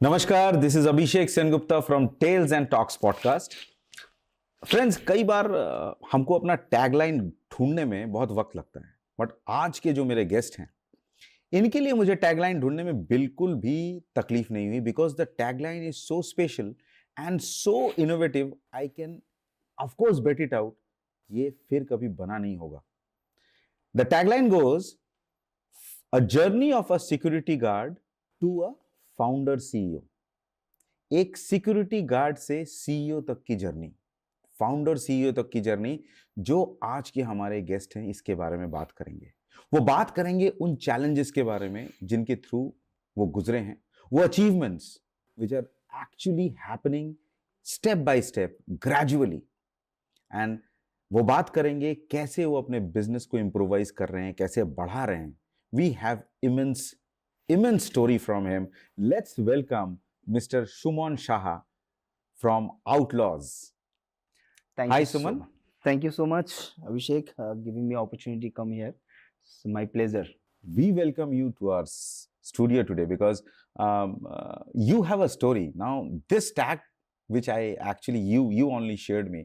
नमस्कार, this is Abhishek Sengupta from tales and talks podcast. Friends, कई बार हमको अपना टैगलाइन ढूंढने में बहुत वक्त लगता है, बट आज के जो मेरे गेस्ट हैं इनके लिए मुझे टैगलाइन ढूंढने में बिल्कुल भी तकलीफ नहीं हुई, because the tagline is so special and so innovative. I can of course bet it out, ये फिर कभी बना नहीं होगा। The tagline goes, a journey of a security guard to a founder CEO. एक सिक्योरिटी गार्ड से CEO तक की जर्नी, फाउंडर सीईओ तक की जर्नी, जो आज के हमारे गेस्ट हैं इसके बारे में बात करेंगे। वो बात करेंगे उन चैलेंजेस के बारे में जिनके थ्रू वो गुजरे हैं, वो achievements which are actually happening step by step, gradually. And वो बात करेंगे कैसे वो अपने बिजनेस को इंप्रोवाइज कर रहे हैं, कैसे बढ़ा रहे हैं। We have immense story from him. Let's welcome Mr. Suman Shah from Outlaws. Hi, Suman. Thank you so much, Abhishek, giving me opportunity to come here. It's my pleasure. We welcome you to our studio today because you have a story. Now, this tag, which you only shared me,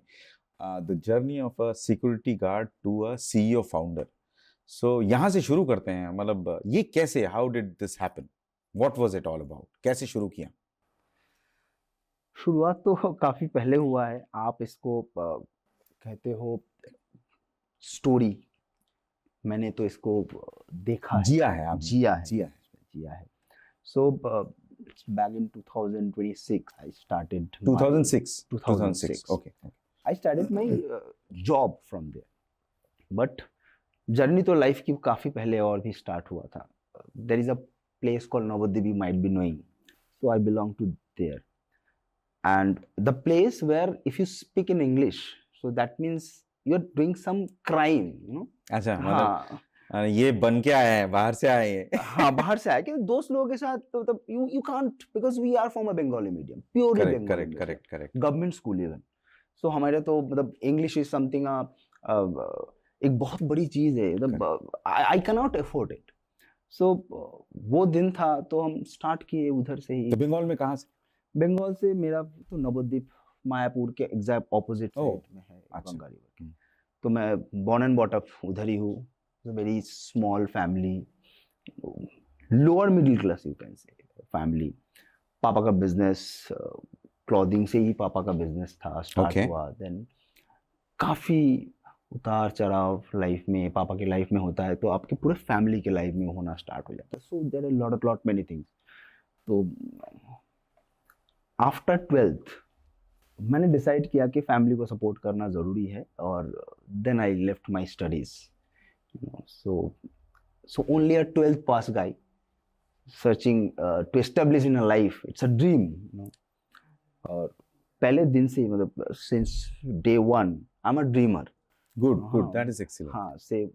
the journey of a security guard to a CEO founder. सो यहां से शुरू करते हैं। मतलब ये कैसे, how did this happen, what was it all about, कैसे शुरू किया? शुरुआत तो काफी पहले हुआ है। आप इसको कहते हो स्टोरी, मैंने तो इसको देखा है, जिया है, आप जिया है। So back in 2026 I started 2006 okay I started my job from there. But journey तो लाइफ की काफ़ी पहले और भी स्टार्ट हुआ था। There is a place called Navadwip, you might be knowing, so I belong to there. And the place where if you speak in English, so that means you are doing some crime, you know. अच्छा, मतलब ये बन के आया है, बाहर से आए हैं। हाँ, बाहर से आया कि दोस्त लोगों के साथ, तो मतलब you can't, because we are from a Bengali medium, purely Bengali, correct, government school even. So हमारे तो मतलब इंग्लिश इज समथिंग एक बहुत बड़ी चीज है, मतलब I can not afford it. So वो दिन था तो हम स्टार्ट किए उधर से ही। तो बंगाल में कहाँ से? बंगाल से मेरा तो नवद्वीप, मायापुर के एग्जैक्ट ऑपोजिट साइड में है, गंगा रिवर। तो मैं बॉर्न एंड बॉट अप उधर ही हूँ। Very small family, lower middle class you can say family. पापा का बिजनेस, क्लॉथिंग से ही पापा का बिजनेस था, स्टार्ट हुआ। देन काफी उतार चढ़ाव लाइफ में, पापा की लाइफ में होता है तो आपके पूरे फैमिली के लाइफ में होना स्टार्ट हो जाता है। So there are lot many things. तो आफ्टर 12th मैंने डिसाइड किया कि फैमिली को सपोर्ट करना ज़रूरी है, और then I left my studies. So only a 12th pass guy searching to establish in a life, it's a dream, you know. और पहले दिन से, मतलब since day one I am a dreamer. Good, that is excellent. हाँ, से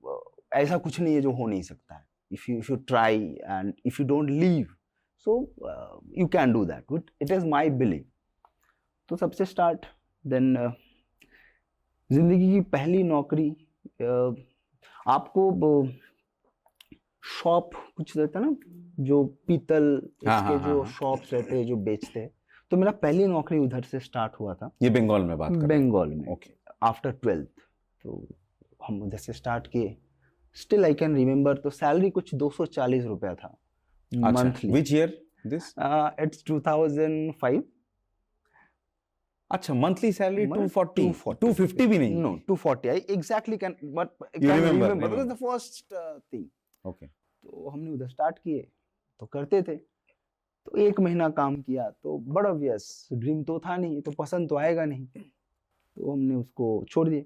ऐसा कुछ नहीं है जो हो नहीं सकता है। If you try and if you don't leave, so you can do that, it is my believe. तो सबसे स्टार्ट, देन जिंदगी की पहली नौकरी, आपको शॉप कुछ रहता ना, जो पीतल इसके जो शॉप्स रहते हैं जो बेचते हैं, तो मेरा पहली नौकरी उधर से स्टार्ट हुआ था। ये बंगाल में बात कर रहे हैं? बंगाल में, ओके। आफ्टर 12th तो हम उधर से स्टार्ट किए। स्टिल आई कैन रिमेम्बर, तो सैलरी कुछ 240 रुपया था monthly. Which year this? It's 2005। अच्छा, मंथली सैलरी 240, 250 भी नहीं? No, 240 I exactly can, but you remember because the first thing. Okay. तो हमने उधर स्टार्ट किए, तो करते थे। तो एक महीना काम किया तो बड़ा ऑब्वियस, ड्रीम तो था नहीं, तो पसंद तो आएगा नहीं, तो हमने उसको छोड़ दिया।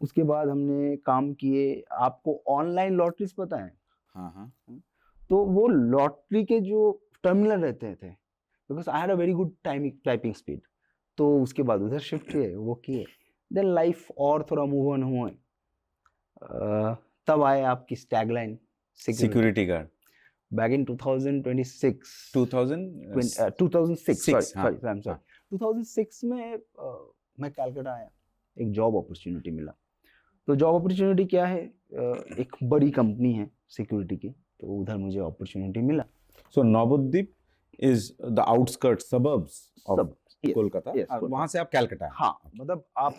उसके बाद हमने काम किए, आपको ऑनलाइन लॉटरीज पता है? हाँ। तो वो लॉटरी के जो टर्मिनल रहते थे, because I had a very good typing speed, तो उसके बाद उधर शिफ्ट किए, वो किए। देन लाइफ और थोड़ा मूव ऑन हुए। तब आए आपकी tagline security guard, back in 2026 2006 में मैं कलकत्ता आया, एक जॉब अपॉर्चुनिटी मिला। तो जॉब अपॉर्चुनिटी क्या है, एक बड़ी कंपनी है सिक्योरिटी की, तो उधर मुझे अपॉर्चुनिटी मिला। सो Nabadwip is the outskirts suburbs of सब yes, कोलकाता yes, और कोलकाता। वहां से आप कलकत्ता हाँ मतलब आप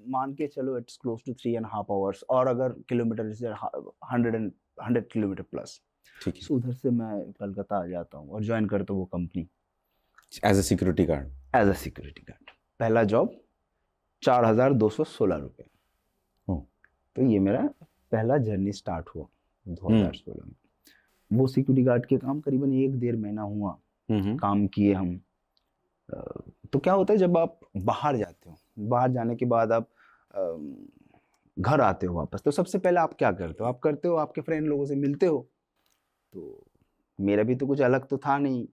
मान के चलो इट्स क्लोज टू 3.5 hours, और अगर किलोमीटर से 100 किलोमीटर प्लस, ठीक है, सो उधर से मैं कलकत्ता आ जाता हूँ और ज्वाइन करता हूँ वो company as a security guard. As a security guard. पहला जॉब 4,216 रुपये। ओह। तो ये मेरा पहला जर्नी स्टार्ट हुआ 2016 में। वो सिक्योरिटी गार्ड के काम करीबन 1-1.5 महीना हुआ, काम किए हम। तो क्या होता है जब आप बाहर जाते हो, बाहर जाने के बाद आप घर आते हो वापस, तो सबसे पहले आप क्या करते हो? आप करते हो आपके फ्रेंड लोगों से मिलते हो। तो मेरा भी तो कुछ अलग तो था नहीं,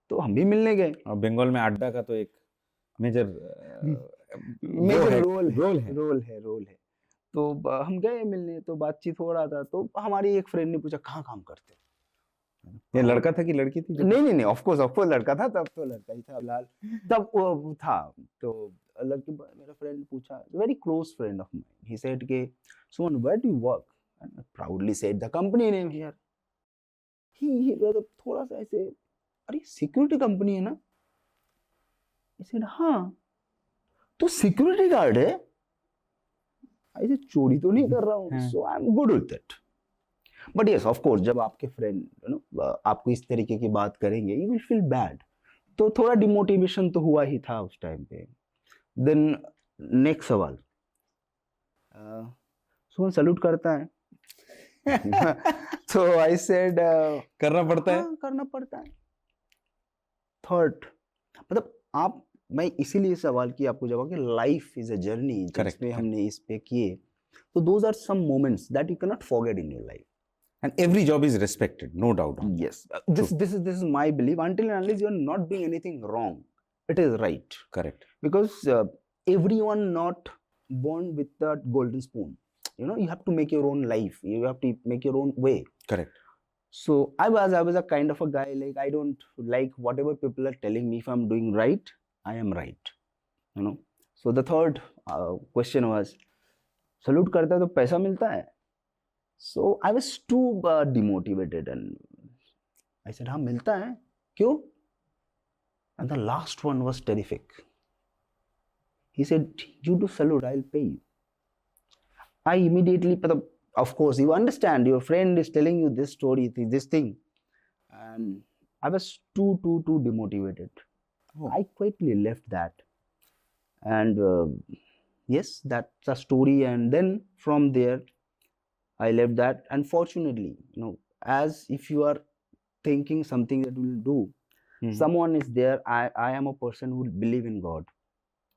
तो हम भी मिलने गए। और बंगाल में अड्डा का तो एक मेजर रोल है। तो हम गए मिलने, तो बातचीत हो रहा था, तो हमारी एक फ्रेंड ने पूछा कहाँ काम करते हो? ये लड़का था कि लड़की थी? नहीं, ऑफ कोर्स लड़का था, तब तो लड़का ही था फिलहाल, तब वो था। तो लड़के, मेरा फ्रेंड पूछा, very close friend of mine, he said के Suman where do you work, and I proudly said the company name here. ही थोड़ा सा ऐसे, अरे सिक्योरिटी कंपनी है ना? आई सेड हाँ, तो सिक्योरिटी गार्ड है? ऐसे चोरी तो नहीं कर रहा हूँ, so I am good with it. But yes of course, जब आपके फ्रेंड आपको इस तरीके की बात करेंगे, यू विल फील बैड। तो थोड़ा डिमोटिवेशन तो हुआ ही था उस टाइम पे। देन नेक्स्ट सवाल, सुमन सैल्यूट करता है? तो आई सेड करना पड़ता है। हाँ, करना पड़ता है। थर्ड, मतलब आप, मैं इसीलिए सवाल किया आपको जवाब कि लाइफ इज अ जर्नी, जिसमें हमने इस पे किए, तो those are some moments that you can not forget in your life, and every job is respected, no doubt. Yes, this is my belief. Until and unless you are not doing anything wrong, it is right. Correct. Because everyone not born with that golden spoon. You know, you have to make your own life. You have to make your own way. Correct. So I was a kind of a guy, like I don't like whatever people are telling me. If I'm doing right, I am right. You know. So the third question was, salute करता है तो पैसा मिलता है? So I was too demotivated, and I said, हाँ मिलता है, क्यों? And the last one was terrific. He said, you do salute, I'll pay you. I immediately, of course, you understand, your friend is telling you this story, this thing, and I was too demotivated. Oh. I quietly left that, and yes, that's a story. And then from there, I left that, and fortunately, you know, as if you are thinking something that will do, someone is there. I am a person who believe in God.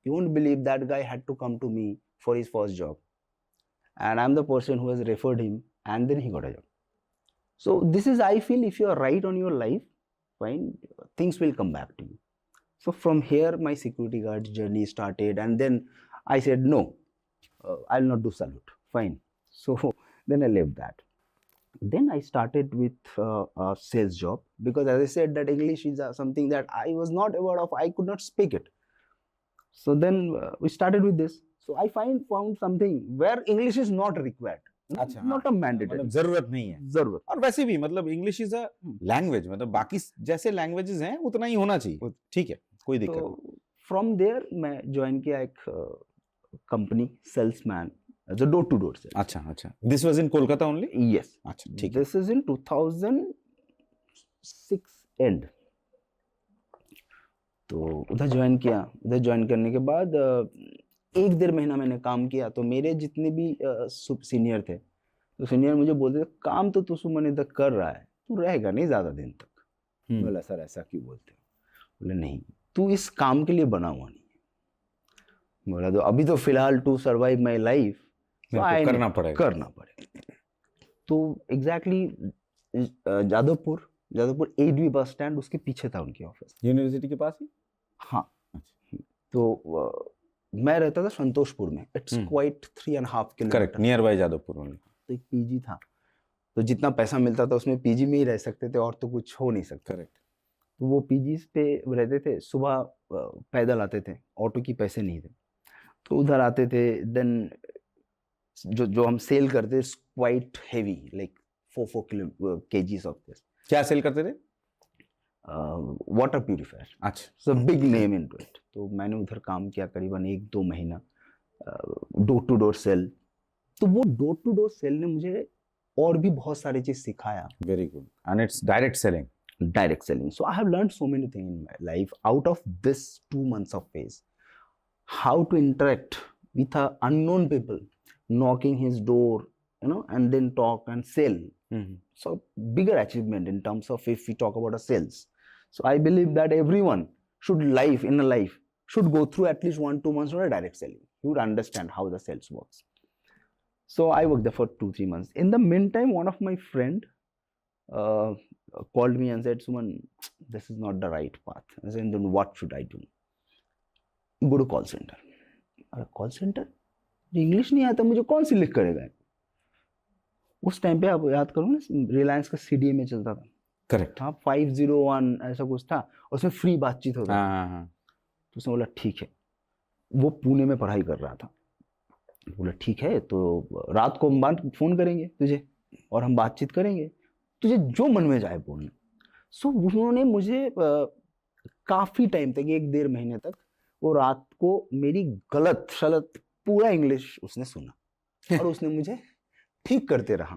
You won't believe that guy had to come to me for his first job, and I'm the person who has referred him, and then he got a job. So this is, I feel, if you are right on your life, fine, things will come back to you. So from here, my security guard journey started, and then I said no, I'll not do salute. Fine. So then I left that. Then I started with a sales job, because as I said, that English is something that I was not aware of. I could not speak it. So then we started with this. So I found something where English is not required. अच्छा, not a mandatory. मतलब जरूरत नहीं है। जरूरत। और वैसे भी मतलब इंग्लिश इज अ लैंग्वेज, मतलब बाकी जैसे लैंग्वेजेस हैं उतना ही होना चाहिए। ठीक है, कोई दिक्कत नहीं। फ्रॉम देयर मैं ज्वाइन किया एक कंपनी, सेल्समैन, जो डोर टू डोर से। अच्छा, this was in Kolkata only? Yes. अच्छा, ठीक है। This is in 2006 and. तो उधर ज्वाइन किया। उधर ज्वाइन करने के बाद 1-1.5 महीना मैंने काम किया। तो मेरे जितने भी सीनियर थे, तो सीनियर मुझे बोलते थे, काम तो तू सुमन इधर कर रहा है, तू रहेगा नहीं ज्यादा दिन तक। बोला सर ऐसा क्यों बोलते हो? बोले नहीं, तू इस काम के लिए बना हुआ नहीं है। बोला तो अभी तो फिलहाल टू सर्वाइव माई लाइफ करना पड़ेगा। तो एग्जैक्टली जादवपुर 8वीं बस स्टैंड, उसके पीछे था उनकी ऑफिस, यूनिवर्सिटी के पास ही। हाँ। तो मैं रहता था संतोषपुर में। It's quite 3.5 kilometre. Correct, near by Jadavpur only. तो एक पीजी था, तो जितना पैसा मिलता था उसमें पीजी में ही रह सकते थे, और तो कुछ हो नहीं सकता। करेक्ट। तो वो पीजी पे रहते थे। सुबह पैदल आते थे, ऑटो की पैसे नहीं थे, तो उधर आते थे। देन जो हम सेल करते quite heavy, like 4 kgs of this. क्या सेल करते थे? वाटर प्यूरिफायर, अच्छा, so big name into it. तो मैंने उधर काम किया करीबन 1-2 महीना, डोर टू डोर सेल। तो वो डोर टू डोर सेल ने मुझे और भी बहुत सारी चीज सिखाया। Very good, and it's direct selling. Direct selling. So I have learned so many things in my life out of this 2 months of phase. How to interact with unknown people, knocking his door, and then talk and sell. So bigger achievement in terms of if we talk about a sales. So I believe that everyone should go through at least 1-2 months of a direct selling. You would understand how the sales works. So I worked there for 2-3 months. In the meantime, one of my friend uh, called me and said, Suman, this is not the right path. I said, then what should I do? Go to call center. Call centre, English नहीं आता, मुझे कौन select करेगा? उस time पे आप याद करो ना, रिलायंस का CDMA चलता था। करेक्ट। हाँ, 501 ऐसा कुछ था, उसमें फ्री बातचीत होता था। तो उसने बोला ठीक है, वो पुणे में पढ़ाई कर रहा था। बोला ठीक है, तो रात को हम फोन करेंगे तुझे और हम बातचीत करेंगे, तुझे जो मन में जाए बोलना। सो उन्होंने मुझे काफी टाइम तक, 1-1.5 महीने तक, वो रात को मेरी गलत शलत पूरा इंग्लिश उसने सुना और उसने मुझे ठीक करते रहा।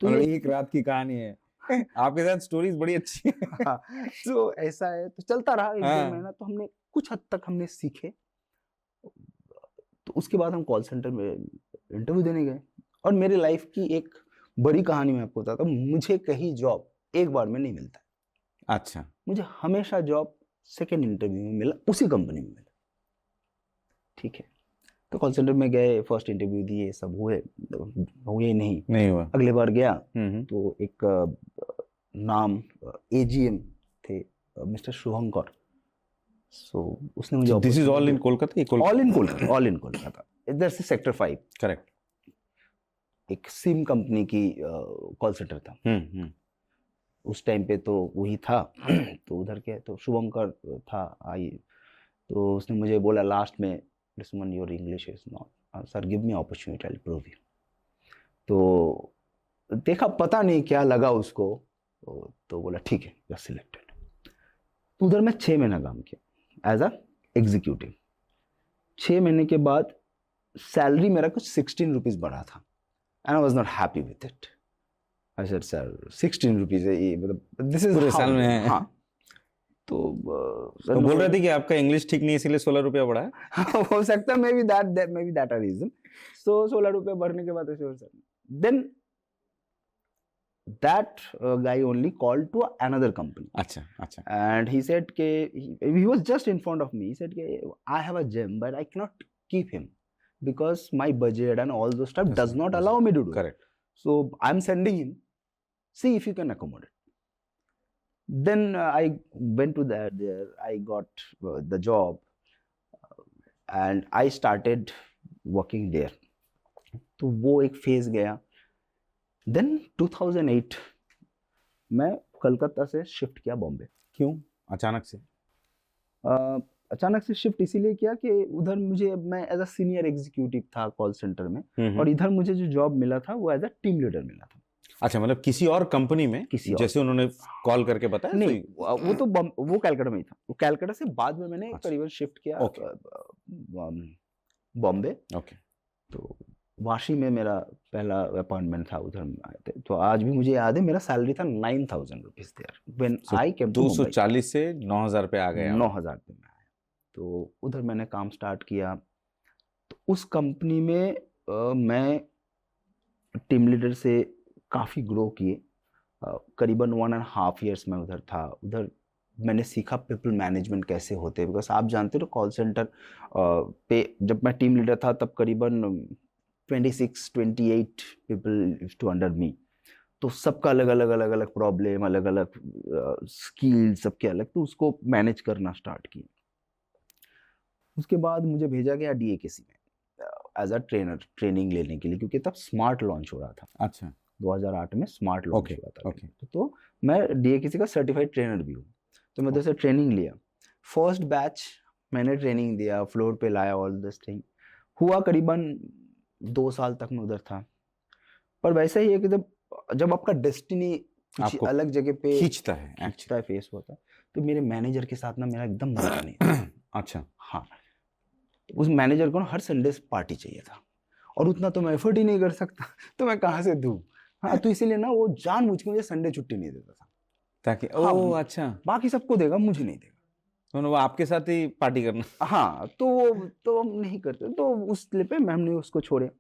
तो एक रात की कहानी है। आपके साथ स्टोरीज बड़ी अच्छी है। तो ऐसा है, तो चलता रहा 1-1.5 महीना। तो हमने कुछ हद तक हमने सीखे। तो उसके बाद हम कॉल सेंटर में इंटरव्यू देने गए और मेरी लाइफ की एक बड़ी कहानी मैं आपको बताता हूँ। मुझे कहीं जॉब एक बार में नहीं मिलता। अच्छा। मुझे हमेशा जॉब सेकेंड इंटरव्यू में मिला, उसी कंपनी में मिला। ठीक है, तो कॉल सेंटर में गए, फर्स्ट इंटरव्यू दिए, सब हुए नहीं हुआ। अगले बार गया तो एक नाम AGM थे, मिस्टर शुभंकर। सो उसने मुझे, this is all in Kolkata, all in Kolkata, इधर से सेक्टर 5। करेक्ट। एक सिम कंपनी की कॉल सेंटर था। उस टाइम पे तो वही था। तो उधर के तो शुभंकर था, आई। तो उसने मुझे बोला लास्ट में, Suman your English is not, sir give me opportunity, I will prove you. तो देखा, पता नहीं क्या लगा उसको, तो बोला ठीक है, यू आर सिलेक्टेड। तो उधर मैं 6 महीना काम किया एज अ एग्जीक्यूटिव। 6 महीने के बाद सैलरी मेरा कुछ 16 रुपीज बढ़ा था, and I was not happy with it. I said sir 16 rupees है ये, मतलब दिस इज पूरे साल में है। हाँ। तो बोल रहे थे कि आपका इंग्लिश ठीक नहीं है इसलिए 16 रुपया बढ़ा है। हो सकता है, maybe that a reason. So 16 रुपये भरने के बाद ऐसे, then that guy only called to another company. अच्छा। And he said he was just in front of me. He said I have a gem, but I cannot keep him because my budget and all those stuff does not allow me to do. Correct. So I'm sending him. See if you can accommodate. Then I went to there. I got the job, and I started working there. तो वो एक phase गया। Then 2008 मैं कलकत्ता से shift किया बॉम्बे। क्यों अचानक से? अचानक से शिफ्ट इसीलिए किया कि उधर मैं एज अ सीनियर एग्जीक्यूटिव था कॉल सेंटर में, और इधर मुझे जो जॉब मिला था वो एज अ टीम लीडर मिला था। अच्छा, मतलब किसी और कंपनी में, जैसे उन्होंने कॉल करके बताया? नहीं, वो कलकत्ता में ही था। वो कलकत्ता से बाद में मैंने करीबन शिफ्ट किया बॉम्बे। ओके। तो वाशी में मेरा पहला अपॉइंटमेंट था, उधर आए थे। तो आज भी मुझे याद है, मेरा सैलरी था 9,000 rupees there when I came to 240 से 9,000 पे आ गया। 9,000 पे मैं आया। तो उधर मैंने काम स्टार्ट किया। तो उस कंपनी में मैं टीम लीडर से काफ़ी ग्रो किए। करीबन 1.5 years में उधर था। उधर मैंने सीखा पीपल मैनेजमेंट कैसे होते हैं, बिकॉज आप जानते हो कॉल सेंटर पे जब मैं टीम लीडर था तब करीबन 26-28 पीपल टू अंडर मी। तो सबका अलग अलग प्रॉब्लम, अलग अलग स्किल, सबके अलग। तो उसको मैनेज करना स्टार्ट किया। उसके बाद मुझे भेजा गया DAKC में एज अ ट्रेनिंग लेने के लिए, क्योंकि तब स्मार्ट लॉन्च हो रहा था। अच्छा। 2008 में स्मार्ट लॉन्च हुआ था। तो मैं DAKC का सर्टिफाइड ट्रेनर भी हूँ। तो मैं उधर से ट्रेनिंग लिया। फर्स्ट बैच मैंने ट्रेनिंग दिया, फ्लोर पे लाया, ऑल दिस थिंग हुआ। करीबन 2 साल तक मैं उधर था। पर वैसा ही है कि जब आपका डेस्टिनी कुछ ही आपको अलग जगह पे खींचता है खींचता है, फेस होता है। तो मेरे मैनेजर के साथ ना मेरा एकदम बनता नहीं था। अच्छा, हाँ, उस मैनेजर को ना हर संडे पार्टी चाहिए था, और उतना तो मैं एफर्ट ही नहीं कर सकता, तो मैं कहाँ से दूँ। हाँ, तो इसीलिए ना वो जानबूझ के मुझे संडे छुट्टी नहीं देता था। ताकि हाँ, ओह अच्छा, बाकी सबको देगा, मुझे नहीं देगा। तो वो आपके साथ ही पार्टी करना। हाँ, तो वो तो हम नहीं करते, तो उस पे मैम ने उसको छोड़े।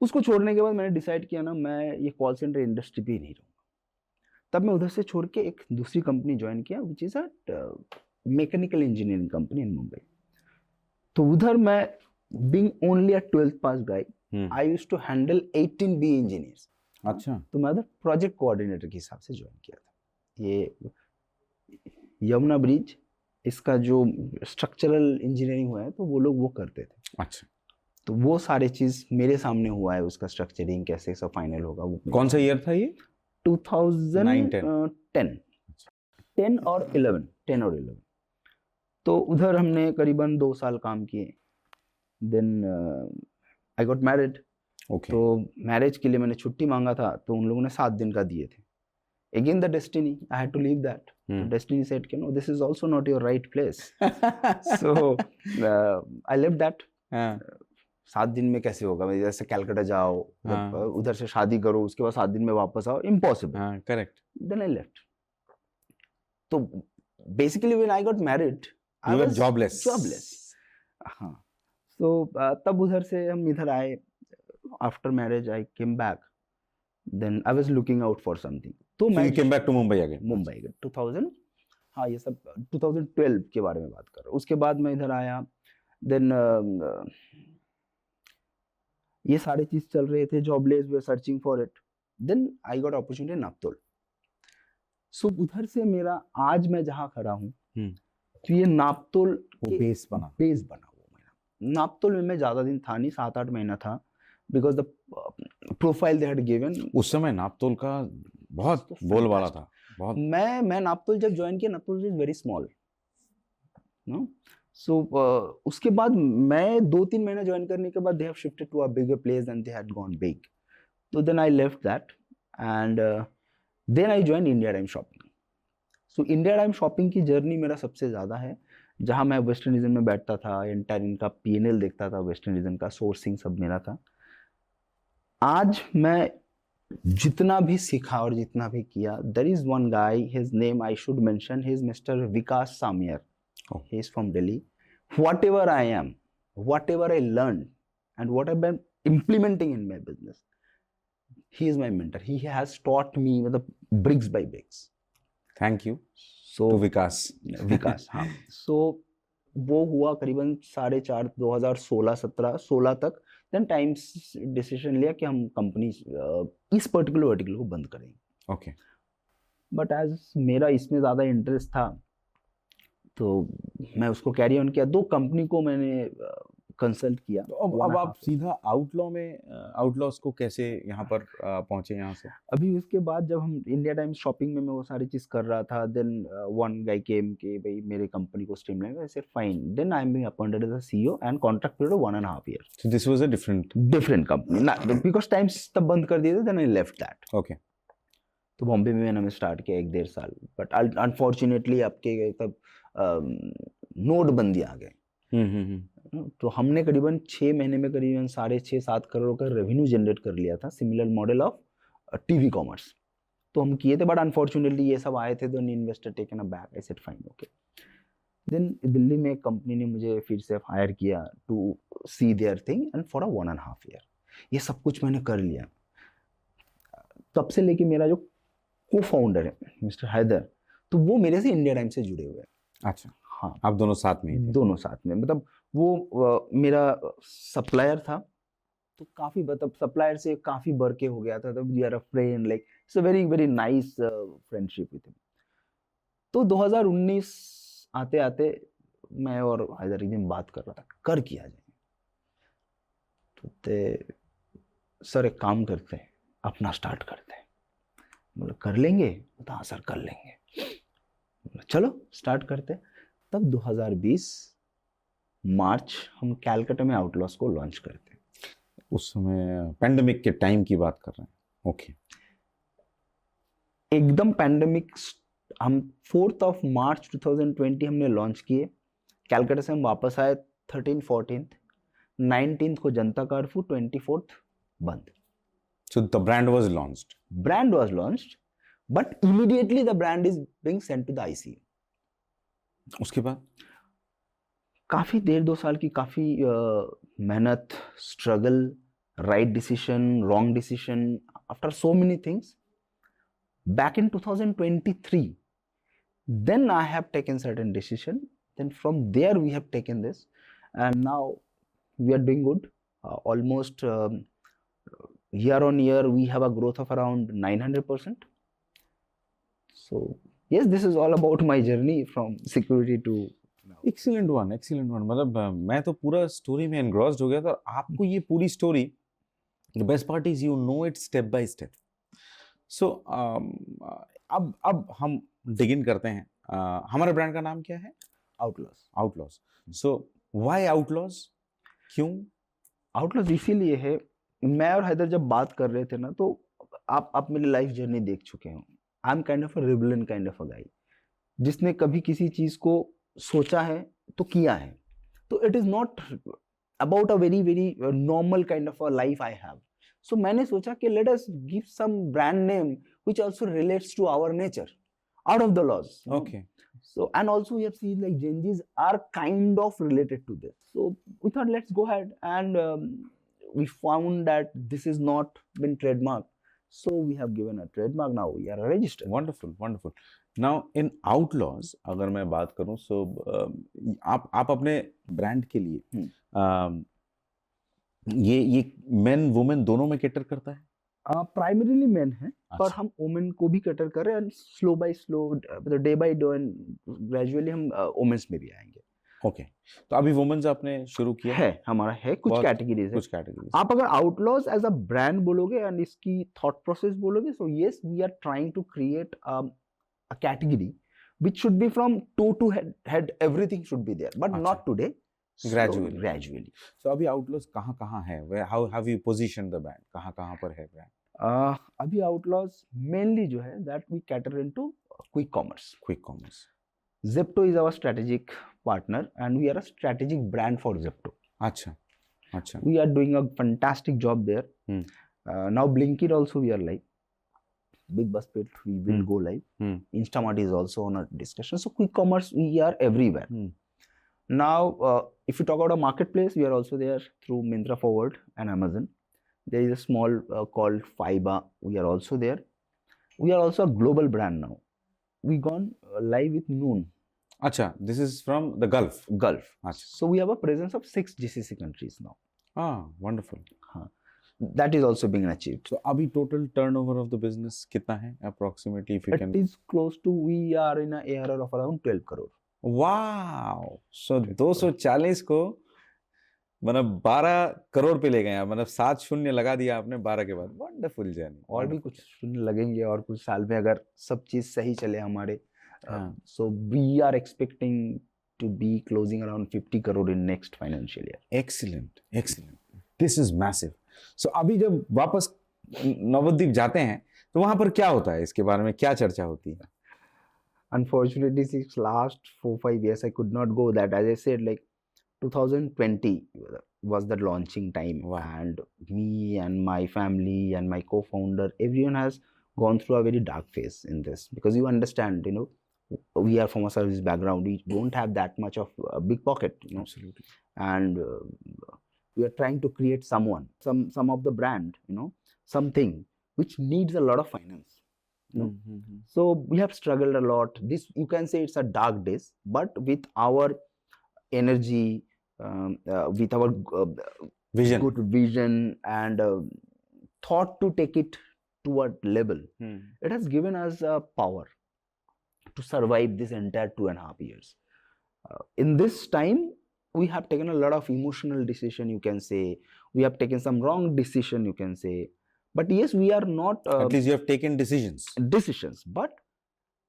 उसको छोड़ने के बाद मैंने डिसाइड किया ना, मैं ये कॉल सेंटर इंडस्ट्री पे ही नहीं रहूँगा। तब मैं उधर से छोड़ के एक दूसरी कंपनी ज्वाइन किया, which is a mechanical engineering company in Mumbai. तो उधर मैं, being only a 12th pass guy, I used to handle 18 B engineers. अच्छा, तो मैं उधर प्रोजेक्ट कोऑर्डिनेटर के हिसाब से ज्वाइन किया था। ये यमुना ब्रिज, इसका जो स्ट्रक्चरल इंजीनियरिंग हुआ है, तो वो लोग वो करते थे। अच्छा। तो वो सारी चीज मेरे सामने हुआ है, उसका स्ट्रक्चरिंग कैसे सब फाइनल होगा वो कौन सा ईयर था ये? 2010, 10 और 11। तो उधर हमने करीबन 2 साल काम किए। Then I got married. Okay, तो मैरिज के लिए मैंने छुट्टी मांगा था, तो उन लोगों ने 7 दिन का दिए थे। Again the destiny, I had to leave that. तो डेस्टिनी सेड कि no, this is also not your right place. So I left that. 7 दिन में कैसे होगा, मतलब जैसे कलकत्ता जाओ, उधर से शादी करो, उसके बाद 7 दिन में वापस आओ, इम्पॉसिबल। हाँ, करेक्ट। Then I left. तो basically when I got married, I You were was jobless. हाँ, तो तब उधर से हम इधर आए। After marriage I came back. Then I was looking out for something. तो So मैं you came back to Mumbai again? Mumbai गया 2000, हाँ ये सब 2012 के बारे में बात कर रहा हूँ। उसके बाद मैं इधर आया। देन ये सारे चीज चल रहे थे, jobless, we are searching for it. Then I got opportunity in Naaptol. So उधर से मेरा आज मैं जहाँ खड़ा हूँ, तो ये नापतोल वो बेस बना। वो मेरा। नापतोल में मैं ज्यादा दिन था नहीं, 7-8 महीना था, because the profile they had given. उस समय नापतोल का बहुत बोलबाला था, बहुत। मैं नापतोल जब ज्वाइन किया, Naaptol is very small, no. So उसके बाद मैं 2-3 महीने ज्वाइन करने के बाद they have shifted to a bigger place and they had gone big. तो then I left that and then I join India time shopping. So India time shopping की journey मेरा सबसे ज़्यादा है, जहाँ मैं वेस्टर्न रीजन में बैठता था, एंटायर इनका पीएनएल देखता था, वेस्टर्न रीजन का सोर्सिंग सब मेरा था। आज मैं जितना भी सीखा और जितना भी किया, there is one guy, his name I should mention, he is mister Vikas Samiyar. He is from Delhi. whatever I am, whatever I learned, and what I've been implementing in my business, he is my mentor. He has taught me with the bricks by bricks. Thank you So to Vikas. Vikas, हाँ। So वो हुआ करीबन 4.5, 2016 तक। Then times decision लिया कि हम company इस particular vertical को बंद करेंगे। ओके, बट एज मेरा इसमें ज़्यादा इंटरेस्ट था, तो मैं उसको कैरी ऑन किया। 2 कंपनी को मैंने कंसल्ट किया। तो अब आप सीधा आउटलॉ में, आउटलॉस को कैसे यहाँ पर पहुंचे यहाँ से? अभी उसके बाद जब हम इंडिया टाइम्स शॉपिंग में मैं वो सारी चीज कर रहा था, देन वन गाय केम के भाई मेरे कंपनी को streamline, I said fine. Then I am being appointed as a CEO and contract period 1.5 year. So this was a different company ना, बिकॉज टाइम्स तब बंद कर दिए थे, then I left that. Okay. तो बॉम्बे में मैंने स्टार्ट किया 1-1.5 साल। बट अनफॉर्चुनेटली आपके तब नोटबंदी आ गए। तो हमने करीबन 6 महीने में करीबन 6.5-7 करोड़ का रेवेन्यू जनरेट कर लिया था, similar model of TV commerce. तो हम किए थे, बट अनफॉर्चुनेटली ये सब आए थे, तो investor taken a back. I said fine, okay. Then Delhi में एक कंपनी ने मुझे फिर से हायर किया to see there thing and for 1.5 year. ये सब कुछ मैंने कर लिया। तब से लेके मेरा जो को फाउंडर है मिस्टर हैदर, तो वो मेरे से इंडिया टाइम से जुड़े हुए हैं। अच्छा, हाँ, आप दोनों साथ में ही थे? दोनों साथ में, मतलब वो मेरा सप्लायर था, तो काफी, मतलब सप्लायर से काफी बढ़ के हो गया था। तब we are a friend, like it's a very very nice friendship with him. तो 2019 आते आते मैं और हैदर एक दिन बात कर रहा था, कर किया जाए। तो सर एक काम करते हैं, अपना स्टार्ट करते हैं। बोले कर लेंगे? तो हाँ सर कर लेंगे। चलो स्टार्ट करते। तब 2020 मार्च हम कैलकाटा में आउटलॉस को लॉन्च करते हैं। उस समय पेंडेमिक के टाइम की बात कर रहे हैं? ओके। एकदम पैंडेमिक, हम 4th of March 2020 हमने लॉन्च किए, कैलकाटा से हम वापस आए 13 14th, 19th को जनता कर्फ्यू, 24th बंद. So the brand was launched. Brand was launched, but immediately the brand is being sent to the ICU. उसके बाद काफी देर, 2 साल की काफी मेहनत, struggle, right decision, wrong decision, after so many things, back in 2023, then I have taken certain decision, then from there we have taken this, and now we are doing good. Almost year on year we have a growth of around 900%. So yes, this is all about my journey from security to now. Excellent one, excellent one. मतलब मैं तो पूरा story में engrossed हो गया था. आपको ये पूरी story, the best part is you know it step by step. So अब हम डिग इन करते हैं. हमारे ब्रांड का नाम क्या है? Outlaws. Outlaws. So why outlaws? क्यों Outlaws इसीलिए है, मैं और हैदर जब बात कर रहे थे ना, तो आप मेरी लाइफ जर्नी देख चुके हो. I am kind of a rebellion kind of अ गाई, जिसने कभी किसी चीज को सोचा है तो किया है. तो it is not about a very very normal kind of a life I have. So मैंने सोचा कि let us give some brand name which also relates to our nature, out of the laws. Okay. So, and also we have seen like Gen Zs are kind of related to this. So we thought let's go ahead, and we found that this is not been trademarked. So we have given a trademark. Now we are registered. Wonderful, wonderful. Now in outlaws अगर मैं बात करूं, सो आप अपने brand के लिए ये main women दोनों में कैटर करता है? Primarily men हैं, पर अच्छा. हम women को भी cater कर रहे हैं, and slow by slow, मतलब day by day and gradually हम women's में भी आएंगे. ओके. तो अभी वुमेन्स आपने शुरू किया है, हमारा है कुछ बहुत- कैटेगरीज है. कुछ कैटेगरीज? आप अगर आउटलॉज एज अ ब्रांड बोलोगे एंड इसकी थॉट प्रोसेस बोलोगे, so yes we are trying to create a category which should be from toe to head, everything should be there, but अच्छा. not today. Gradually. Gradually. So अभी outlaws कहाँ है? How have you position the brand? कहाँ पर है brand? अभी outlaws mainly जो है that we cater into quick commerce. Quick commerce. Zepto is our strategic partner, and we are a strategic brand for Zepto. अच्छा, अच्छा. We are doing a fantastic job there. Hmm. Now Blinkit also we are live. Big Basket we will go live. Instamart is also on a discussion. So quick commerce we are everywhere. Now if you talk about a marketplace, we are also there through Myntra Forward and Amazon. There is a small called Fiba. We are also there. We are also a global brand now. We gone live with Noon. अच्छा, this is from the Gulf. Gulf. अच्छा. So we have a presence of 6 GCC countries now. Wonderful. That is also being achieved. So अभी total turnover of the business कितना है approximately, if you can? It is close to, we are in a ARR of around 12 crore. Wow. So 240 को मतलब 12 करोड़ पे ले गए आप. मतलब 7 शून्य लगा दिया आपने 12 के बाद. Wonderful journey. और भी कुछ शून्य लगेंगे और कुछ साल में, अगर सब चीज सही चले हमारे. So we are expecting to be closing around 50 crore in next financial year. Excellent, excellent. This is massive. So अभी जब वापस नवद्वीप जाते हैं तो वहां पर क्या होता है? इसके बारे में क्या चर्चा होती है? Unfortunately, since last 4-5 years I could not go. That, as I said, like 2020 was the launching time. Wow. And me and my family and my co-founder, everyone has gone through a very dark phase in this, because you understand, you know, we are from a service background, we don't have that much of a big pocket, you know. Absolutely. And we are trying to create some of the brand, you know, something which needs a lot of finance, you know. So we have struggled a lot. This, you can say it's a dark days, but with our energy, with our Vision. good vision and thought to take it to a level, it has given us a power to survive this entire 2.5 years. In this time, we have taken a lot of emotional decision, you can say. We have taken some wrong decision, you can say. But yes, we are not At least you have taken decisions. But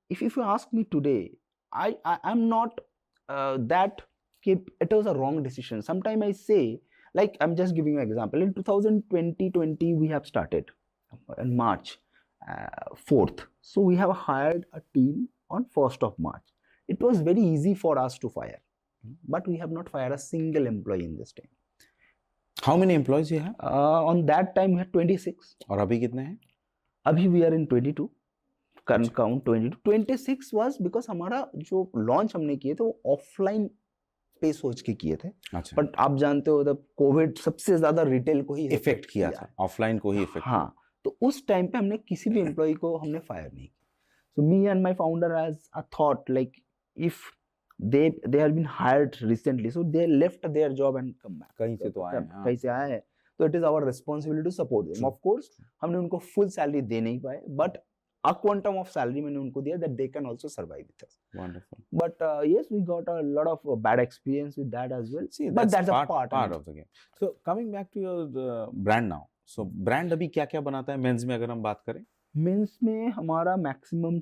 if you ask me today, I'm not that it was a wrong decision. Sometimes I say, like, I'm just giving you an example. In 2020 we have started in March, 4th. So we have hired a team on 1st of March. It was very easy for us to fire, but we have not fired a single employee in this time. How many employees you have? On that time we had 26. और अभी कितने हैं? अभी we are in 22. Current count 22. 26 was because हमारा जो launch हमने किए थे वो offline पे सोच के किए थे. अच्छा. बट आप जानते हो तब कोविड सबसे ज्यादा रिटेल को ही इफेक्ट किया था, ऑफलाइन को ही इफेक्ट. हाँ, तो उस टाइम पे हमने किसी भी एम्प्लॉय को हमने फायर नहीं किया. So me and my founder has a thought like if they have been hired recently, so they left their job and come back. कहीं से तो आए हैं. हाँ. कहीं से आए हैं, तो it is our responsibility to support them. Of course, हमने उनको full salary दे नहीं पाए, but a quantum of salary मैंने उनको दिया that they can also survive with us. Wonderful. But yes, we got a lot of bad experience with that as well. See, but that's a a part of the game. So coming back to your brand now. So brand अभी क्या क्या बनाता है mains में अगर हम बात करें? मेंस में हमारा मैक्सिमम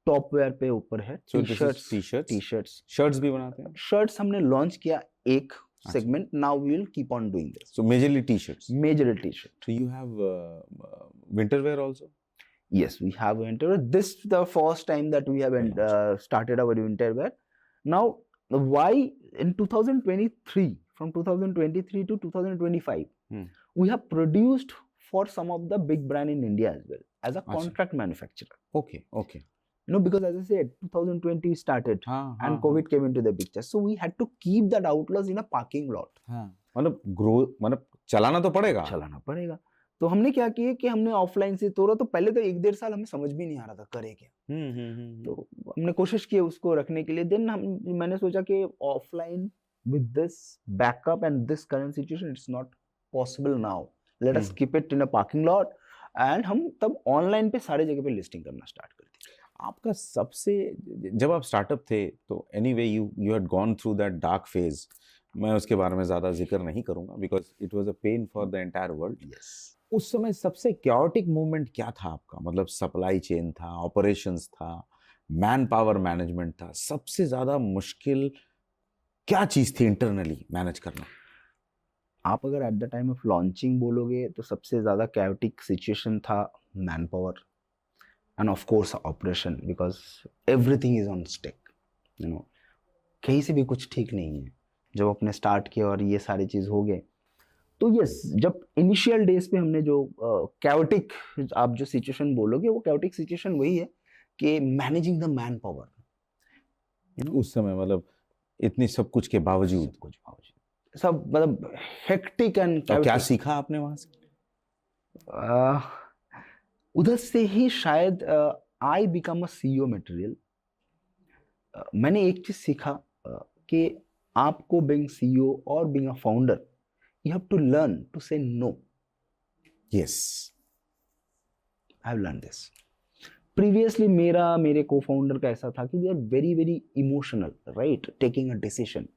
टॉप वेयर पे ऊपर है. टी-शर्ट्स, शर्ट्स भी बनाते हैं. शर्ट्स हमने लॉन्च किया एक segment. Now we will keep on doing this. So majorly t-shirts. Majorly t-shirt. So you have winter wear also? Yes, we have winter wear. This is the first time that we have started our winter wear. Now, why in 2023, from 2023 to 2025, we have produced for some of the big brand in India as well as a contract manufacturer. Okay. You know, because as I said, 2020 started and COVID came into the picture. So we had to keep that outlaws in a parking lot. मतलब grow मतलब चलाना तो पड़ेगा. तो हमने क्या किया कि हमने ऑफलाइन से तोड़ा. तो पहले तो 1-1.5 साल हमें समझ भी नहीं आ रहा था करे क्या. तो हमने कोशिश की उसको रखने के लिए. देन मैंने सोचा कि offline with this backup and this current situation, it's not possible now. Let us keep it in a parking lot. And हम तब ऑनलाइन पे सारे जगह पे लिस्टिंग करना स्टार्ट कर दिया. आपका सबसे जब आप स्टार्टअप थे तो anyway you had gone through that dark phase. मैं उसके बारे में ज़्यादा जिक्र नहीं करूँगा because it was a pain for the entire world. Yes. उस समय सबसे क्योटिक मूवमेंट क्या था आपका? मतलब सप्लाई चेन था, ऑपरेशंस था, मैन पावर मैनेजमेंट था. सबसे ज़्यादा मुश्किल क्या चीज़ थी इंटरनली मैनेज करना? आप अगर at the time of launching बोलोगे तो सबसे ज़्यादा क्योटिक सिचुएशन था man power and of course operation, because everything is on stake. You know, कहीं से भी कुछ ठीक नहीं है. जब अपने स्टार्ट किया और ये सारी चीज़ हो गए तो यस, जब इनिशियल डेज पे हमने जो कैओटिक आप जो सिचुएशन बोलोगे वो कैओटिक सिचुएशन वही है कि मैनेजिंग द मैन पावर. उस समय मतलब इतनी सब कुछ के बावजूद सब मतलब हेक्टिक एंड. क्या सीखा आपने वहाँ से? उधर से ही शायद I become a CEO material. मैंने एक चीज सीखा कि आपको बीइंग CEO और being a founder you have to learn to say no. Yes, I have learn this. Previously मेरे को फाउंडर का ऐसा था कि we are very very emotional, right, taking a decision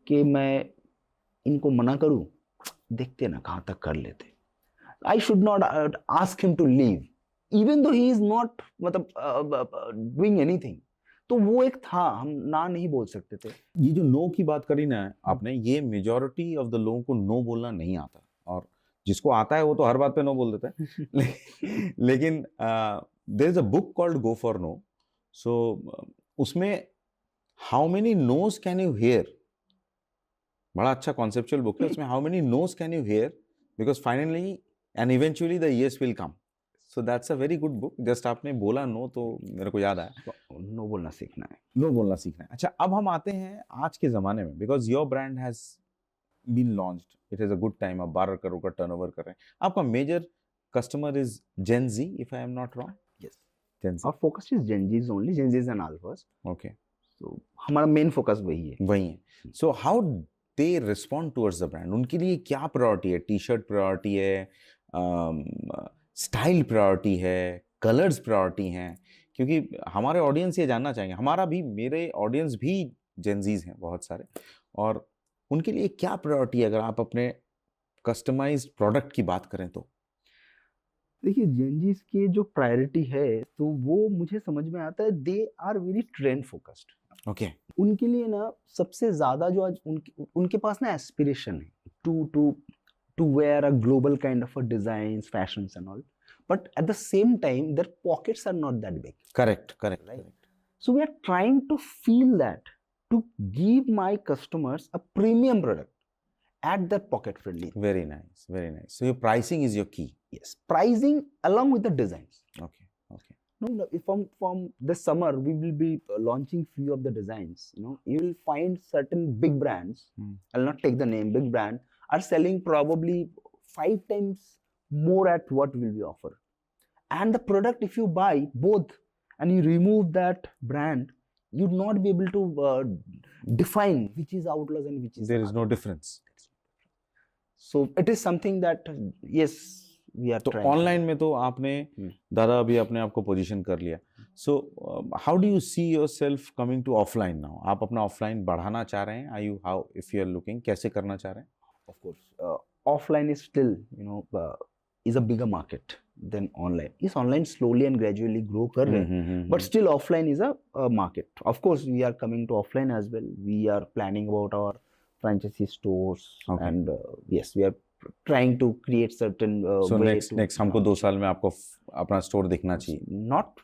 कि मैं इनको मना करूं, देखते ना कहाँ तक कर लेते. I should not ask him to leave, even though he is not मतलब doing anything. तो वो एक था, हम ना नहीं बोल सकते थे. ये जो नो की बात करी ना आपने, ये मेजॉरिटी ऑफ द लोगों को नो बोलना नहीं आता, और जिसको आता है वो तो हर बात पे नो बोल देता है. लेकिन there is a book called go for no. So उसमें how many noes can you hear, बड़ा अच्छा कॉन्सेप्चुअल बुक है. उसमें how many noes can you hear because finally and eventually the yes will come. So that's a very good book. Just आपने बोला no तो मेरे को याद आया, नो बोलना सीखना है. नो बोलना सीखना है. अच्छा, अब हम आते हैं आज के ज़माने में, because your brand has been launched, it is a good time. आप 12 करोड़ का टर्नओवर कर रहे हैं. आपका major customer is Gen Z, if I am not wrong. Yes, Gen Z. Our focus is Gen Zs only, Gen Zs and alphas. Okay, so हमारा main focus वही है. So how they respond towards the brand? उनके लिए क्या priority है? T shirt priority है, style priority है, colours priority हैं? क्योंकि हमारे ऑडियंस ये जानना चाहेंगे. हमारा भी, मेरे ऑडियंस भी जेनजीज हैं बहुत सारे, और उनके लिए क्या प्रायोरिटी है अगर आप अपने कस्टमाइज्ड प्रोडक्ट की बात करें तो? देखिए, जेनजीज के जो प्रायोरिटी है तो वो मुझे समझ में आता है, they are very trend focused. Okay. उनके लिए ना सबसे ज्यादा जो आज उनके पास ना एस्पिरेशन है to wear a global kind of a designs, fashions and all. but at the same time their pockets are not that big. Correct. Right. So we are trying to feel that, to give my customers a premium product at their pocket friendly. Very nice, very nice. So your pricing is your key. Yes, pricing along with the designs. Okay. No, from this summer we will be launching few of the designs. You will find certain big brands. I'll not take the name. Big brand are selling probably 5 times more at what will we offer. And the product, if you buy both and you remove that brand, you'd not be able to define which is Outlast and which is There is no difference. So it is something that yes, we are तो trying. Online में तो आपने दादा अभी अपने आप को position कर लिया. So how do you see yourself coming to offline now? आप अपना ऑफलाइन बढ़ाना चाह रहे हैं? Are you how if you are looking, कैसे करना चाह रहे हैं? Of course, offline is still is a bigger market than online. Yes, online slowly and gradually grow कर रहे हैं, but still offline is a market. Of course, we are coming to offline as well. We are planning about our franchisee stores, and yes, we are trying to create certain so way next हमको 2 साल में आपको अपना store दिखना चाहिए. Not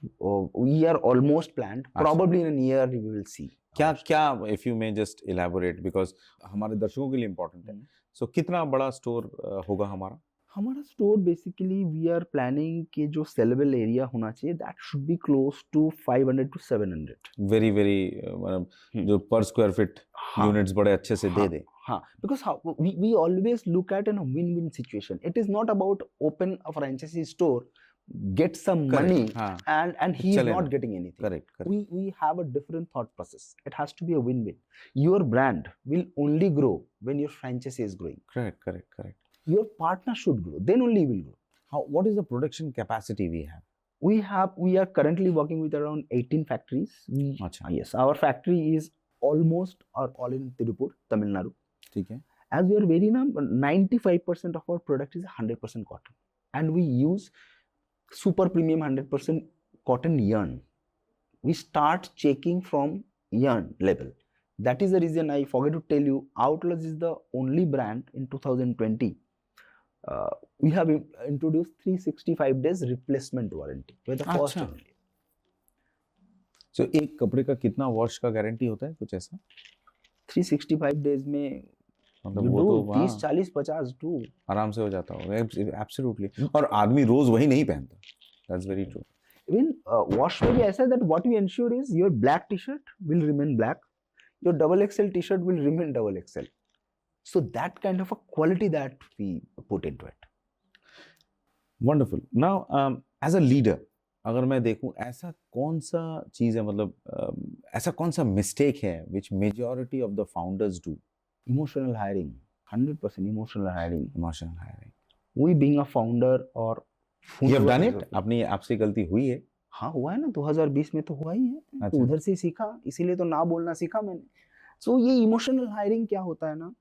we are almost planned. Probably in a year we will see. क्या if you may just elaborate, because हमारे दर्शकों के लिए इम्पोर्टेंट है. सो कितना बड़ा स्टोर होगा हमारा? हमारा store basically we are planning कि जो सेलेबल एरिया होना चाहिए that should be close to 500 to 700. Very जो पर स्क्वायर फीट यूनिट्स बड़े अच्छे से दे दे. हाँ, because we always look at in a win-win situation. It is not about open a franchisee store, get some money, and he is not getting anything. Correct. We have a different thought process. It has to be a win-win. Your brand will only grow when your franchisee is growing. Correct. Your partner should grow, then only you will grow. What is the production capacity we have? We are currently working with around 18 factories. Yes, our factory is almost all in Tirupur, Tamil Nadu. ठीक है. As we are very now, 95% of our product is 100% cotton, and we use super premium 100% cotton yarn. We start checking from yarn level. That is the reason I forget to tell you, Outlast is the only brand in 2020. We have introduced 365 days replacement warranty. We're the first only. So एक कपड़े का कितना wash का guarantee होता है, कुछ ऐसा? 365 days में मतलब वो तो 30, 40, 50 टू आराम से हो जाता होगा. एब्सोल्युटली. और आदमी रोज वही नहीं पहनता. That's very true. Even wash में भी ऐसा है that what we ensure is your black t-shirt will remain black, your double XL t-shirt will remain double XL. So that kind of a quality that we put into it. Wonderful. Now, as a leader, अगर मैं देखूं ऐसा कौन सा चीज है, मतलब ऐसा कौन सा मिस्टेक है which majority of the founders do? Emotional hiring, 100% emotional hiring. Emotional hiring. We being a founder or you have done it? अपनी आपसे गलती हुई है? हाँ, हुआ है ना. 2020 में तो हुआ ही है. अच्छा. उधर से सीखा, इसीलिए तो ना बोलना सीखा मैंने. So ये इमोशनल हायरिंग क्या होता है ना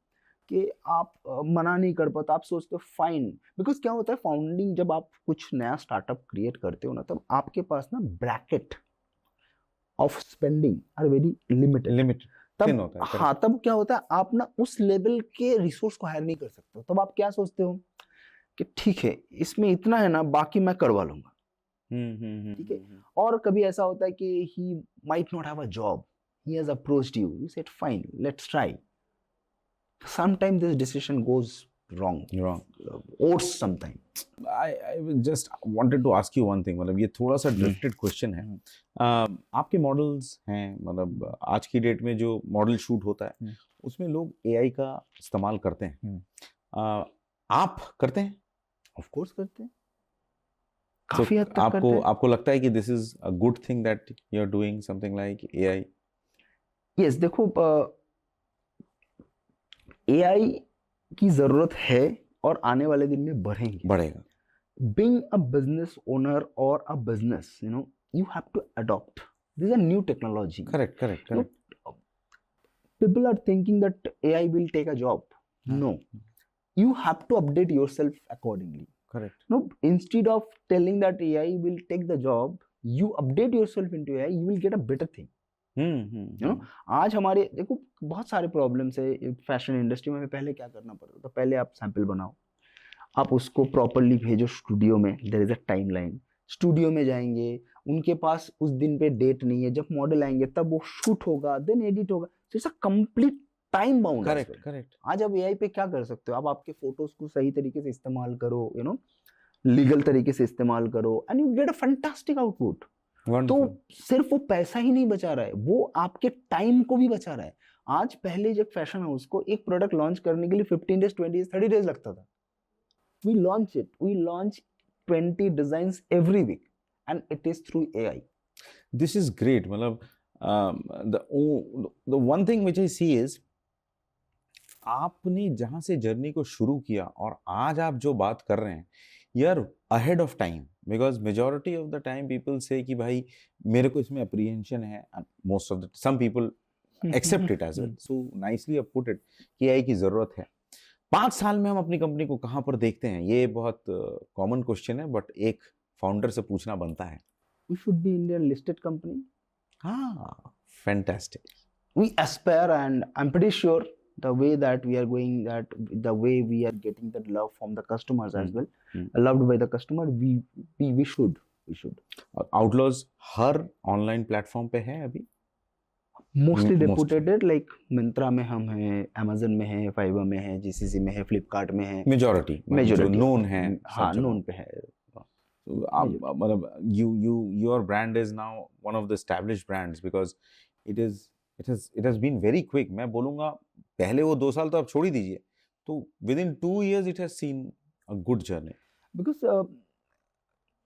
कि आप मना नहीं कर पाते, आप सोचते हो फाइन. बिकॉज क्या होता है फाउंडिंग, जब आप कुछ नया स्टार्टअप क्रिएट करते हो ना, तब आपके पास ना bracket of spending are very limited. तब हाँ, तब क्या होता है आप ना उस लेवल के रिसोर्स को हायर नहीं कर सकते हो. तब आप क्या सोचते हो कि ठीक है इसमें इतना है ना, बाकी मैं करवा लूंगा. ठीक है. और कभी ऐसा होता है कि he might not have a job, he has approached you, you said fine let's try. Sometimes this decision goes wrong. Or sometimes. I just wanted to ask you one thing. मतलब ये थोड़ा सा ड्रिफ्टेड क्वेश्चन है. आपके models हैं, मतलब आज की डेट में जो मॉडल शूट होता है उसमें लोग AI का इस्तेमाल करते हैं. आप करते हैं? Of course करते हैं. काफी हद तक करते हैं. आपको लगता है कि this is a good thing that you are doing something like AI? Yes, देखो AI की जरूरत है और आने वाले दिन में बढ़ेगा. Being a business owner or a business, you have to adopt. This is a new technology. Correct. People are thinking that AI will take a job. No, you have to update yourself accordingly. Correct. No, instead of telling that AI will take the job, you update yourself into AI, you will get a better thing. आज हमारे देखो बहुत सारे problems है fashion industry में. पहले क्या करना पड़ता था, पहले आप सैंपल बनाओ, आप उसको प्रॉपरली भेजो स्टूडियो में, there is a timeline. Studio में जाएंगे, उनके पास उस दिन पे डेट नहीं है, जब मॉडल आएंगे तब वो शूट होगा, देन एडिट होगा। So it's a complete time bound. Correct correct. आज आप एआई पे क्या कर सकते हो, आप आपके फोटोज को सही तरीके से इस्तेमाल करो, यू नो, लीगल तरीके से इस्तेमाल करो, and you get a fantastic output. तो सिर्फ वो पैसा ही नहीं बचा रहा है, वो आपके टाइम को भी बचा रहा है। आज पहले जब फैशन हाउस को एक प्रोडक्ट लॉन्च करने के लिए 15 डेज, 20 डेज, 30 डेज लगता था, we launch 20 designs every week, and it is through AI. This is great. मतलब the one thing which I see is आपने जहां से जर्नी को शुरू किया और आज आप जो बात कर रहे हैं, you are ahead of time, because majority of the time people say कि भाई मेरे को इसमें apprehension है, and most of the some people accept it as well. So nicely you put it कि AI की जरूरत है। 5 साल में हम अपनी कंपनी को कहां पर देखते हैं, ये बहुत कॉमन क्वेश्चन है, बट एक फाउंडर से पूछना बनता है। We should be Indian listed company. हाँ, fantastic. We aspire, and I'm pretty sure the way that we are going, that the way we are getting that love from the customers as well, loved by the customer, we should. और Outlaws हर online platform पे है अभी? Mostly डिपुटेटेड, like Myntra में हम हैं, Amazon में है, fibre में है, जीसीसी में है, फ्लिपकार्ट में है। मेजॉरिटी जो नोन है, हाँ, नोन पे है। आप मतलब your brand is now one of the established brands because it has been very quick. मैं बोलूँगा पहले वो 2 साल तो आप छोड़ ही दीजिए, तो within 2 years it has seen a good journey. Because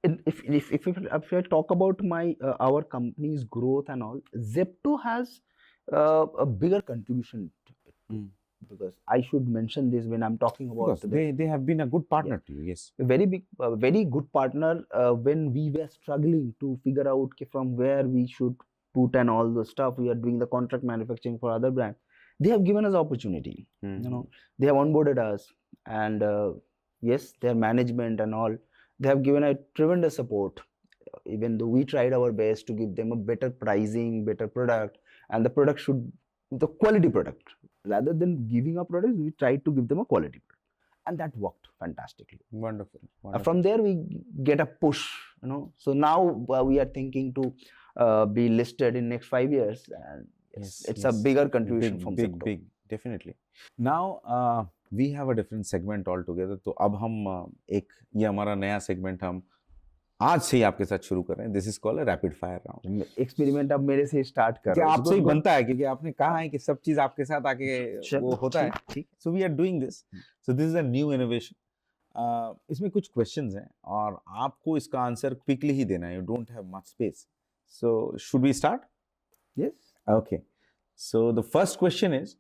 if I talk about my our company's growth and all, Zepto has a bigger contribution to it. Because I should mention this when I'm talking about because they have been a good partner to you. Yes, a very big, very good partner when we were struggling to figure out from where we should put and all the stuff. We are doing the contract manufacturing for other brands. They have given us opportunity. You know, they have onboarded us, and yes, their management and all, they have given a tremendous support. Even though we tried our best to give them a better pricing, better product, and the product should the quality product. Rather than giving a product, we tried to give them a quality product, and that worked fantastically. Wonderful. From there, we get a push, you know. So now we are thinking to be listed in next 5 years, and it's a bigger contribution from Zepto. Big, definitely. Now we have a different segment altogether. तो अब हम ये हमारा नया segment हम आज से ही आपके साथ शुरू कर रहे हैं। This is called rapid fire round. Experiment अब मेरे से स्टार्ट कर रहे हैं। आपसे ही बनता है क्योंकि आपने कहा है कि सब चीज आपके साथ आके वो होता है। So we are doing this. So this is a new innovation. इसमें कुछ क्वेश्चंस हैं और आपको इसका आंसर क्विकली ही देना है। You don't have much space. So should we start? Yes. Okay. So the first question is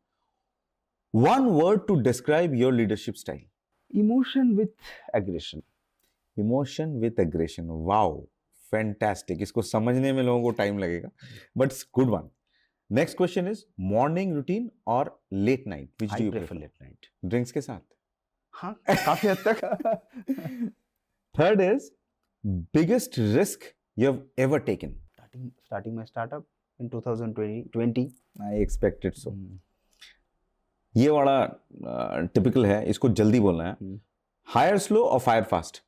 one word to describe your leadership style. Emotion with aggression. Emotion with aggression. Wow, fantastic. इसको समझने में लोगों को time लगेगा, but good one. Next question is morning routine और late night, which do you prefer? Late night. Drinks के साथ? हाँ, काफी हद तक। Third is biggest risk you have ever taken? Starting my startup in 2020। I expected सो। ये वाला typical है, इसको जल्दी बोलना है। हायर स्लो और fire fast?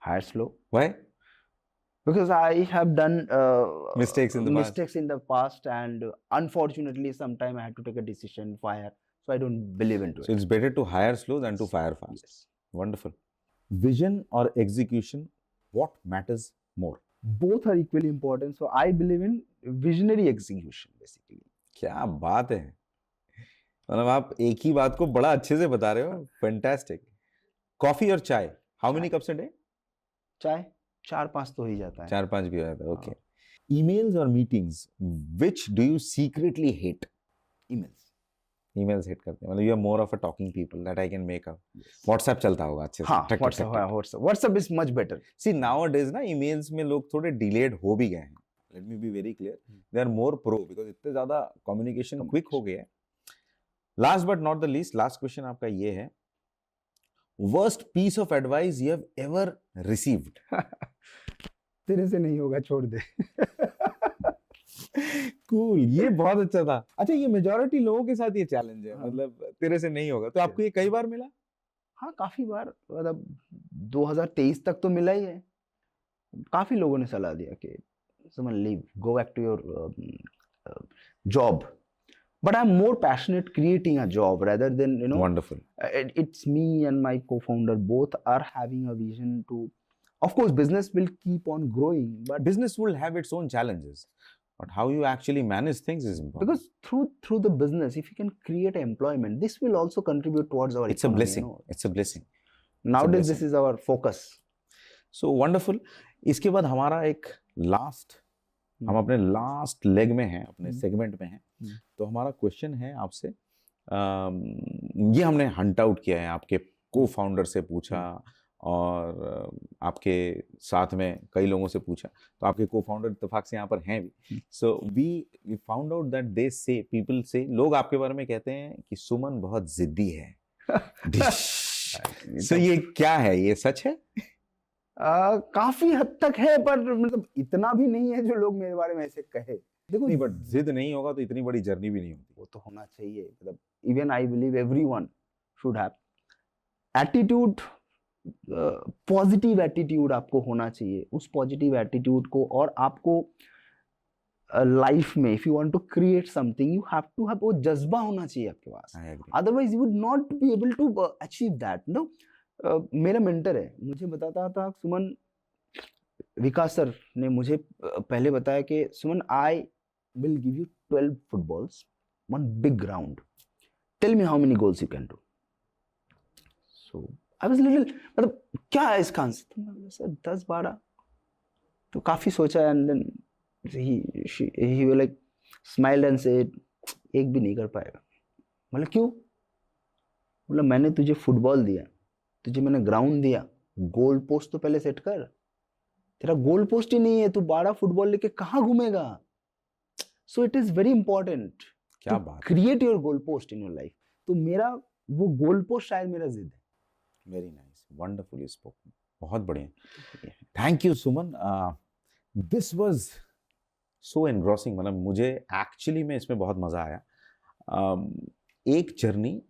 Hire slow. Why? Because I have done mistakes in the past, and unfortunately, sometime I had to take a decision, fire. So I don't believe into it. So it's better to hire slow than to fire fast. Yes. Wonderful. Vision or execution, what matters more? Both are equally important. So I believe in visionary execution, basically. क्या बात है, मतलब आप एक ही बात को बड़ा अच्छे से बता रहे हो। Fantastic. Coffee और चाय? How many cups a day? चाय 4-5 तो ही जाता है। 4-5 भी हो जाता है। ओके। ईमेल्स और meetings, which do you secretly hate? Emails hate करते हैं, मतलब you are more of a talking people, that I can make up. WhatsApp चलता होगा अच्छे से? हाँ, WhatsApp is much better. See nowadays ना ईमेल्स में लोग थोड़े डिलेड हो भी गए हैं। Let me be very clear, they are more pro because इतने ज्यादा कम्युनिकेशन क्विक हो गया है। Last but not the least, last question आपका ये है, worst piece of advice you have ever received? तेरे से नहीं होगा, छोड़ दे। Cool, ये बहुत अच्छा था। अच्छा, ये मेजॉरिटी लोगों के साथ ये चैलेंज है, मतलब तेरे से नहीं होगा। तो आपको ये कई बार मिला? हाँ काफी बार, मतलब 2023 तक तो मिला ही है। काफी लोगों ने सलाह दिया कि Suman leave, go back to your job, but I'm more passionate creating a job rather than, you know, Wonderful. it's me and my co-founder both are having a vision to, of course business will keep on growing, but Business will have its own challenges, but how you actually manage things is important. because through the business, if you can create employment, this will also contribute towards our It's a economy, blessing. you know. It's a blessing. Nowadays this blessing. is our focus. So wonderful. इसके बाद हमारा एक last, हम अपने last leg में हैं, अपने segment में हैं, तो हमारा क्वेश्चन है आपसे, ये हमने हंट आउट किया है, आपके को फाउंडर से पूछा और आपके साथ में कई लोगों से पूछा, तो आपके को फाउंडर इत्तेफाक से यहाँ पर हैं भी। So we found out that they say, people से, लोग आपके बारे में कहते हैं कि सुमन बहुत जिद्दी है। सो ये क्या है, ये सच है? काफी हद तक है, पर मतलब इतना भी नहीं है जो लोग मेरे बारे में ऐसे कहे। देखो नहीं, बट जिद नहीं होगा तो इतनी बड़ी जर्नी भी नहीं होती। वो तो होना चाहिए, मतलब even I believe everyone should have attitude, positive attitude आपको होना चाहिए। उस पॉजिटिव एटीट्यूड को, और आपको लाइफ में if you want to create something, you have to have, वो जज्बा होना चाहिए आपके पास, otherwise you would not be able to achieve that. No, मेरा मेंटर है, मुझे बताता था सुमन, विकास सर ने मुझे पहले बताया कि Suman, I will give you 12 footballs, one big ground, tell me how many goals you can do. So I was little, मतलब क्या है इसका आंसर? तो मैंने सर 10-12, तो काफी सोचा, and then he like smiled and said, एक भी नहीं कर पाएगा। मतलब क्यों? मतलब मैंने तुझे फुटबॉल दिया, तुझे मैंने ग्राउंड दिया, गोल पोस्ट तो पहले सेट कर। तेरा गोल पोस्ट ही नहीं है, तू 12 फुटबॉल लेके कहाँ घूमेगा? So it is very important, क्या बात, create your goal post in your life. तो मेरा वो गोल पोस्ट शायद मेरा जिद है। वेरी नाइस, वंडरफुली स्पोकन, बहुत बढ़िया। Thank you Suman, this was so engrossing, मतलब मुझे एक्चुअली में इसमें बहुत मज़ा आया। एक जर्नी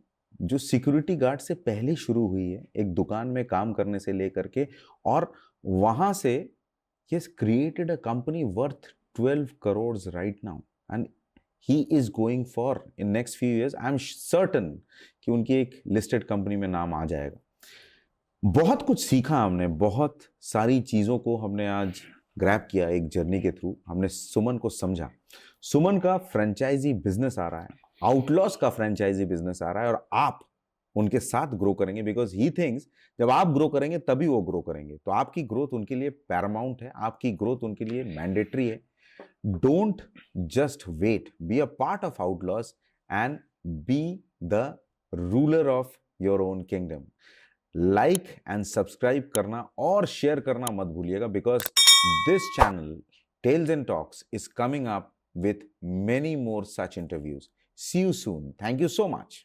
जो सिक्योरिटी गार्ड से पहले शुरू हुई है, एक दुकान में काम करने से लेकर के, और वहाँ से he has created a company worth 12 crores right now, and he is going for in next few years, I am certain कि उनकी एक लिस्टेड कंपनी में नाम आ जाएगा। बहुत कुछ सीखा हमने, बहुत सारी चीज़ों को हमने आज ग्रैब किया एक जर्नी के थ्रू। हमने सुमन को समझा, सुमन का फ्रेंचाइजी बिजनेस आ रहा है, आउटलॉस का फ्रेंचाइजी बिजनेस आ रहा है, और आप उनके साथ ग्रो करेंगे, बिकॉज ही थिंक्स जब आप ग्रो करेंगे तभी वो ग्रो करेंगे। तो आपकी ग्रोथ उनके लिए पैरामाउंट है, आपकी ग्रोथ उनके लिए मैंडेटरी है। Don't just wait, be a part of outlaws and be the ruler of your own kingdom. Like and subscribe करना और शेयर करना मत भूलिएगा, because this channel, Tales and Talks, is coming up with many more such interviews. See you soon. Thank you so much.